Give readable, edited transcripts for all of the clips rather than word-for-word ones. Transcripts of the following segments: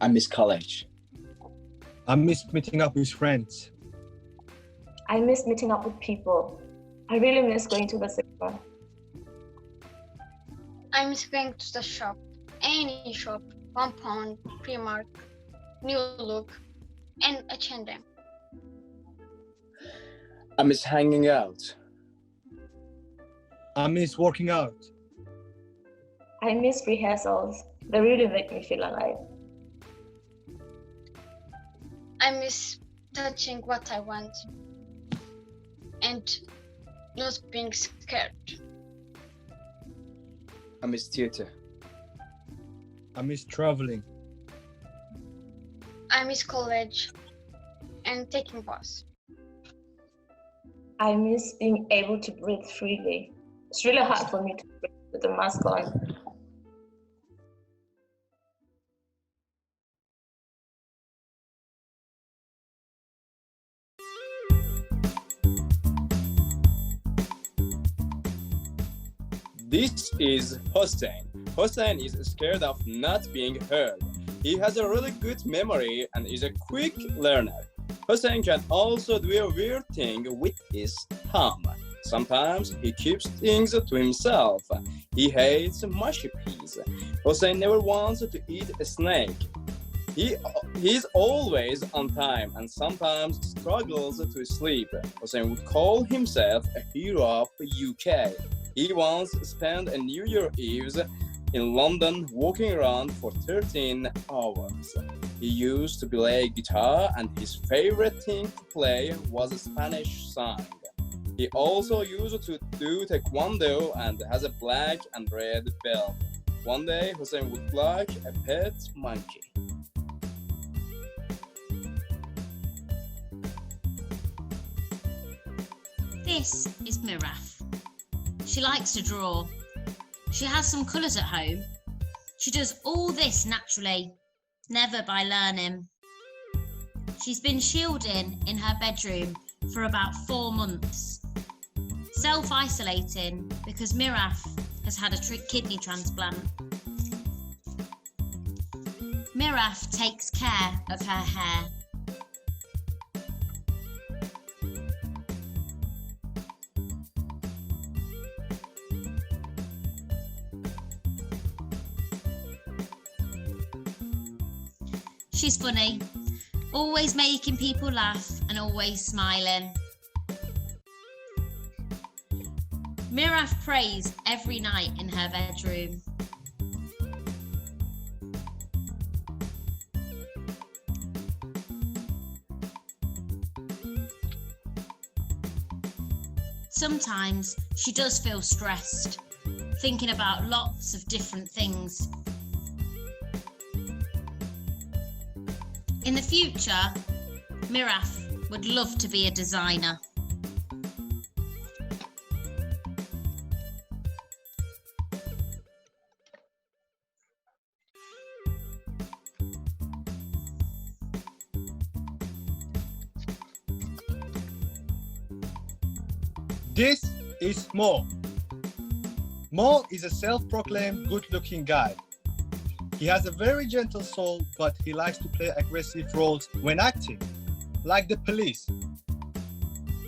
I miss college. I miss meeting up with friends. I miss meeting up with people. I really miss going to the cinema. I miss going to the shop, any shop, £1, Primark, New Look, and H&M. I miss hanging out. I miss working out. I miss rehearsals. They really make me feel alive. I miss touching what I want and not being scared. I miss theater. I miss traveling. I miss college and taking bus. I miss being able to breathe freely. It's really hard for me to breathe with the mask on. This is Hossein. Hossein is scared of not being heard. He has a really good memory and is a quick learner. Hossein can also do a weird thing with his thumb. Sometimes he keeps things to himself. He hates mushy peas. Hossein never wants to eat a snake. He's always on time and sometimes struggles to sleep. Hossein would call himself a hero of the UK. He once spent a New Year Eve in London walking around for 13 hours. He used to play guitar and his favorite thing to play was a Spanish song. He also used to do taekwondo and has a black and red belt. One day, Hossein would like a pet monkey. This is Miraf. She likes to draw. She has some colours at home. She does all this naturally, never by learning. She's been shielding in her bedroom for about 4 months, self-isolating because Miraf has had a kidney transplant. Miraf takes care of her hair. She's funny, always making people laugh and always smiling. Miraf prays every night in her bedroom. Sometimes she does feel stressed, thinking about lots of different things. In the future, Miraf would love to be a designer. This is Mo. Mo is a self-proclaimed good-looking guy. He has a very gentle soul, but he likes to play aggressive roles when acting, like the police.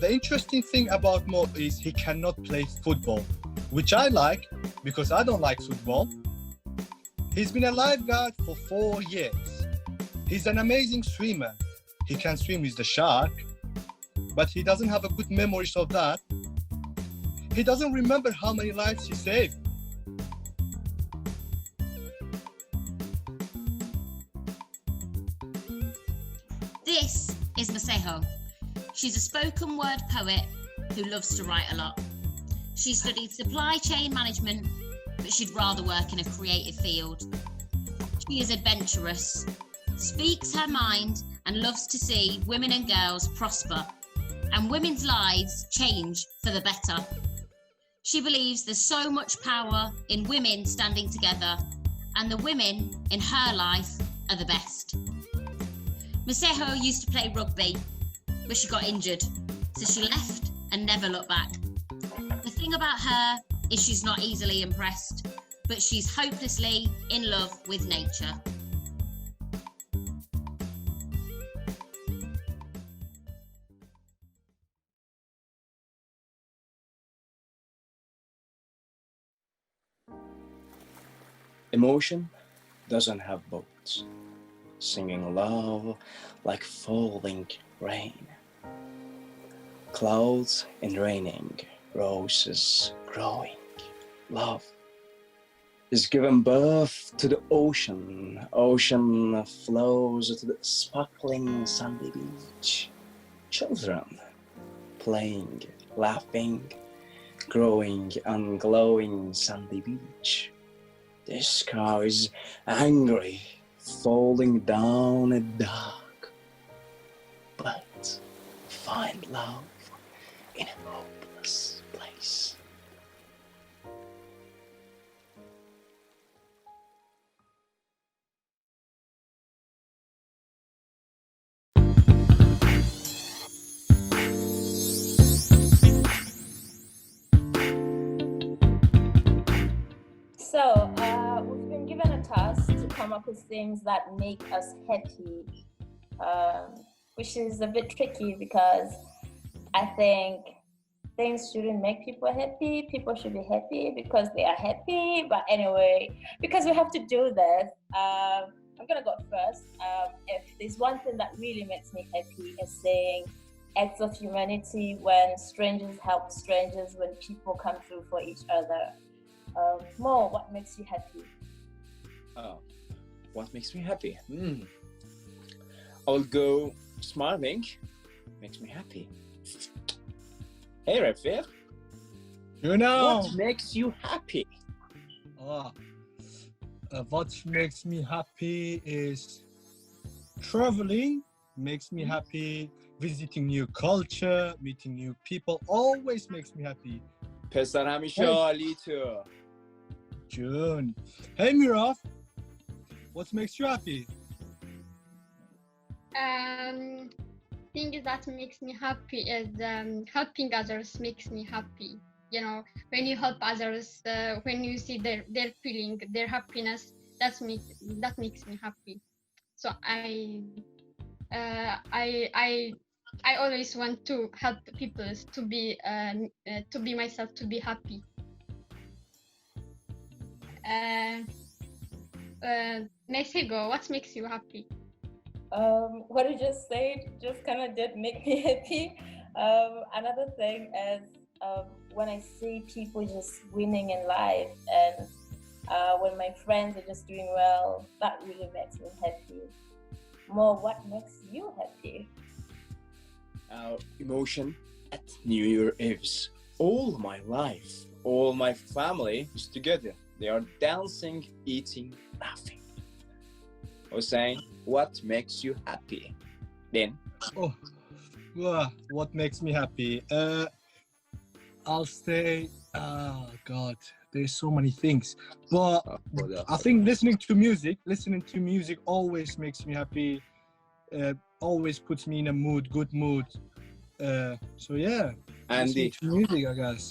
The interesting thing about Mo is he cannot play football, which I like because I don't like football. He's been a lifeguard for 4 years. He's an amazing swimmer. He can swim with the shark, but he doesn't have a good memories of that. He doesn't remember how many lives he saved. This is Maseho. She's a spoken word poet who loves to write a lot. She studied supply chain management, but she'd rather work in a creative field. She is adventurous, speaks her mind, and loves to see women and girls prosper and women's lives change for the better. She believes there's so much power in women standing together, and the women in her life are the best. Maseho used to play rugby, but she got injured, so she left and never looked back. The thing about her is she's not easily impressed, but she's hopelessly in love with nature. Emotion doesn't have boats, singing love like falling rain. Clouds and raining, roses growing. Love is given birth to the ocean. Ocean flows to the sparkling sandy beach. Children playing, laughing, growing on glowing sandy beach. The sky is angry, falling down at dark. But find love in a hopeless place. So, we've been given a task to come up with things that make us happy, which is a bit tricky because I think things shouldn't make people happy. People should be happy because they are happy. But anyway, because we have to do this, I'm gonna go first. If there's one thing that really makes me happy is saying acts of humanity when strangers help strangers, when people come through for each other. Mo, what makes you happy? What makes me happy? I'll go smiling. Makes me happy. Hey, Rafir. You know. What makes you happy? What makes me happy is traveling. Makes me happy. Visiting new culture, meeting new people always makes me happy. پسر همیشه عالی تو. June. Hey Miraf, what makes you happy? Things that makes me happy is helping others makes me happy. You know, when you help others, when you see their feeling, their happiness, that makes me happy. So I always want to help people to be myself, to be happy. Mexico, what makes you happy? What you just said just kind of did make me happy. Another thing is when I see people just winning in life, and when my friends are just doing well, that really makes me happy. More, what makes you happy? Emotion at New Year Eve's. All my life, all my family is together. They are dancing, eating, laughing. Hossein, what makes you happy? Then? What makes me happy? I'll say, oh God, there's so many things. But I think listening to music always makes me happy. Always puts me in a mood, good mood. So yeah, Andy. listening to music, I guess.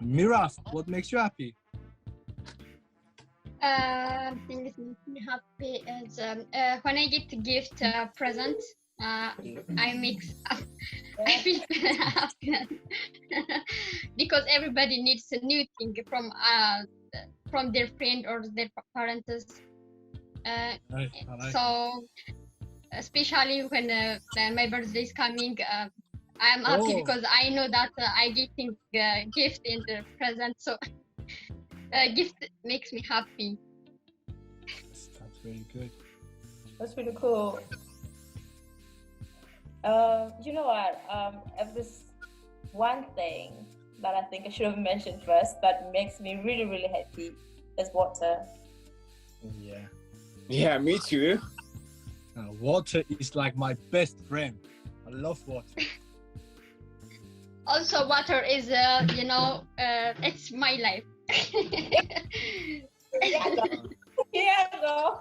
Miraf, what makes you happy? Things that make me happy is when I get a gift present. I feel happy because everybody needs a new thing from their friend or their parents. So especially when my birthday is coming, I am happy because I know that I getting gift in the present. So gift makes me happy. That's very good. That's really cool. You know what? If there's one thing that I think I should have mentioned first that makes me really, really happy is water. Yeah. Yeah, me too. Water is like my best friend. I love water. Also, water is, it's my life. Yeah, no.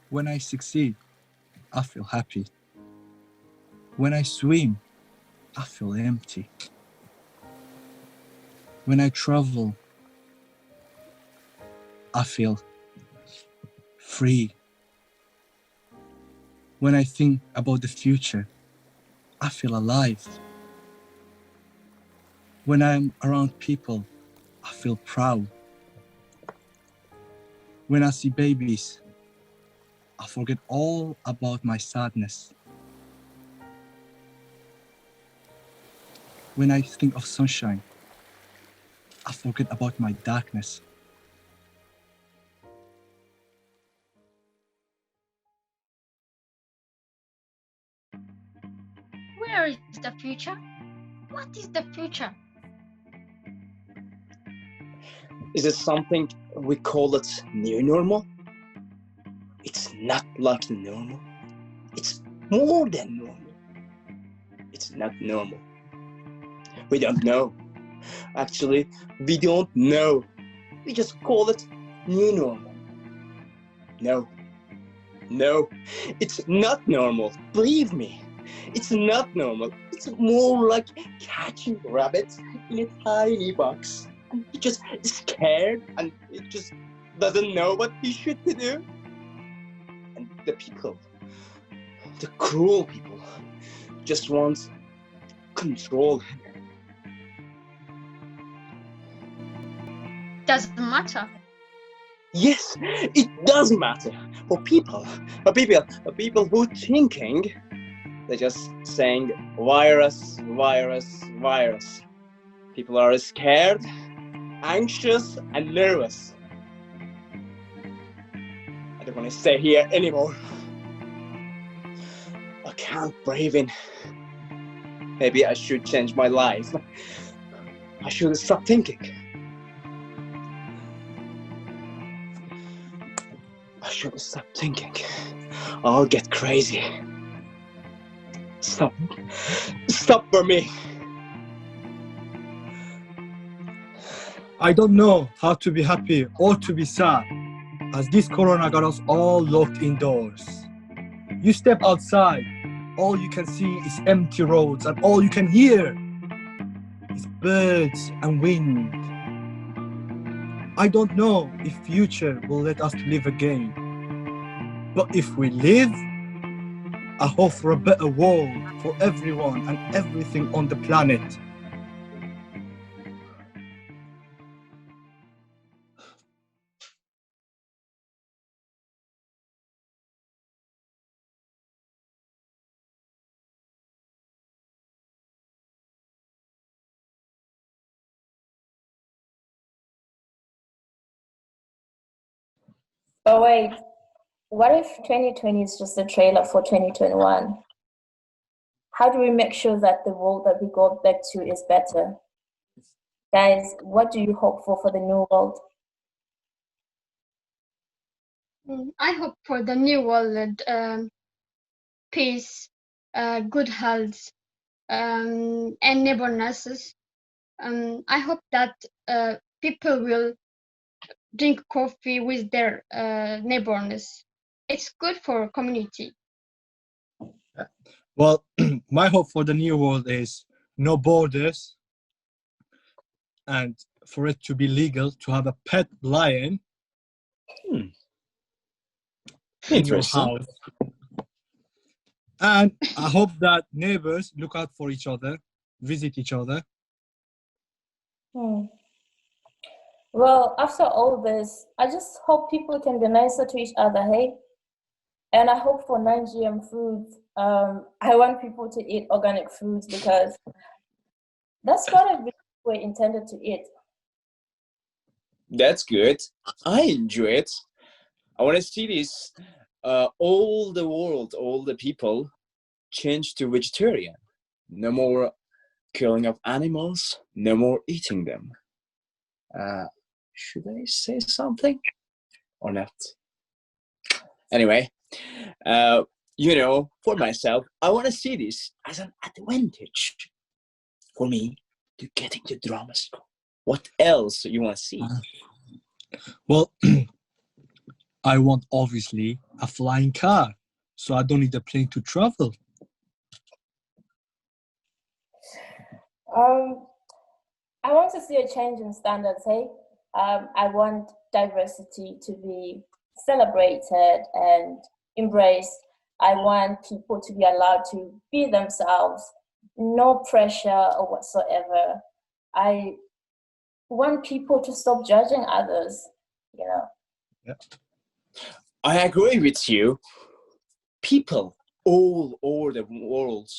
When I succeed, I feel happy. When I swim, I feel empty. When I travel, I feel free. When I think about the future, I feel alive. When I'm around people, I feel proud. When I see babies, I forget all about my sadness. When I think of sunshine, I forget about my darkness. Where is the future? What is the future? Is it something we call it new normal? It's not like normal. It's more than normal. It's not normal. We don't know. Actually, we don't know. We just call it new normal. No. No, it's not normal. Believe me. It's not normal. It's more like catching rabbits in a tiny box. And he just scared and it just doesn't know what he should do. And the people, the cruel people, just want control him. Doesn't matter. Yes, it does matter for people. For people who thinking, they're just saying virus, virus, virus. People are scared, anxious, and nervous. I don't want to stay here anymore. I can't breathe in. Maybe I should change my life. I should stop thinking. I should stop thinking. I'll get crazy. Stop. Stop for me. I don't know how to be happy or to be sad, as this corona got us all locked indoors. You step outside, all you can see is empty roads, and all you can hear is birds and wind. I don't know if future will let us live again, but if we live, I hope for a better world for everyone and everything on the planet. But wait, what if 2020 is just a trailer for 2021? How do we make sure that the world that we go back to is better? Guys, what do you hope for the new world? I hope for the new world, peace, good health, and neighbornesses. I hope that people will drink coffee with their neighbors. It's good for community. Well, my hope for the new world is no borders, and for it to be legal to have a pet lion in your Interesting. house. And I hope that neighbors look out for each other, visit each other. Well, after all this, I just hope people can be nicer to each other, hey? And I hope for non-GM foods. I want people to eat organic foods because that's what we're intended to eat. That's good. I enjoy it. I want to see this all the world, all the people change to vegetarian. No more killing of animals, no more eating them. Should I say something or not? Anyway, for myself, I want to see this as an advantage for me to get into drama school. What else you want to see? Well, I want obviously a flying car, so I don't need a plane to travel. I want to see a change in standards, hey? I want diversity to be celebrated and embraced. I want people to be allowed to be themselves, no pressure or whatsoever. I want people to stop judging others, you know. Yeah. I agree with you. People all over the world,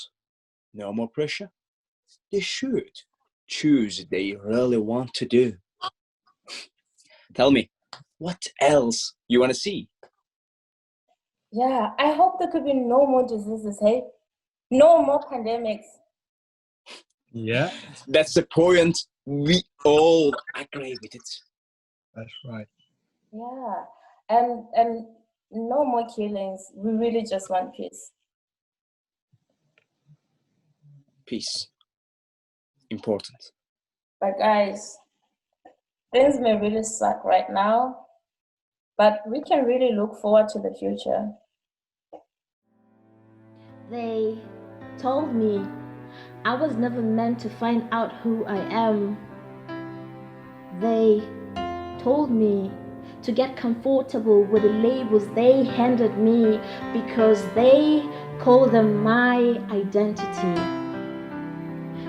no more pressure. They should choose they really want to do. Tell me, what else you want to see? Yeah, I hope there could be no more diseases, hey? No more pandemics. Yeah, That's the point. We all agree with it. that's right. Yeah, and no more killings. We really just want peace. Peace. Important. But guys, things may really suck right now, but we can really look forward to the future. They told me I was never meant to find out who I am. They told me to get comfortable with the labels they handed me because they call them my identity.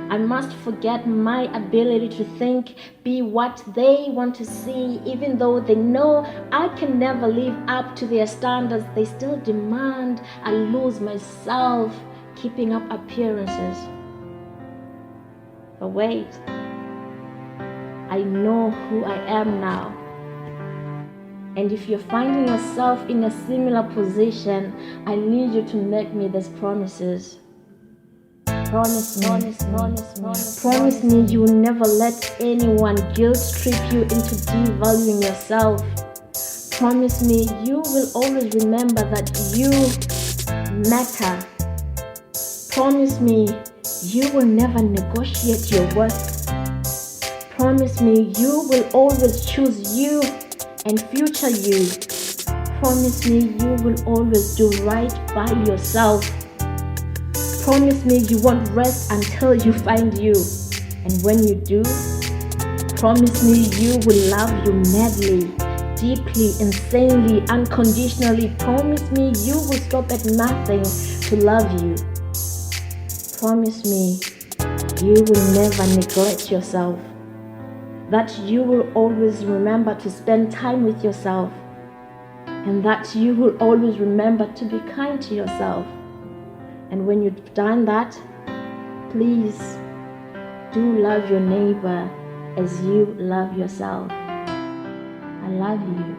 I must forget my ability to think, be what they want to see, even though they know I can never live up to their standards. They still demand I lose myself, keeping up appearances. But wait, I know who I am now. And if you're finding yourself in a similar position, I need you to make me these promises. Promise me you will never let anyone guilt trip you into devaluing yourself. Promise me you will always remember that you matter. Promise me you will never negotiate your worth. Promise me you will always choose you and future you. Promise me you will always do right by yourself. Promise me you won't rest until you find you. And when you do, promise me you will love you madly, deeply, insanely, unconditionally. Promise me you will stop at nothing to love you. Promise me you will never neglect yourself. That you will always remember to spend time with yourself. And that you will always remember to be kind to yourself. And when you've done that, please do love your neighbor as you love yourself. I love you.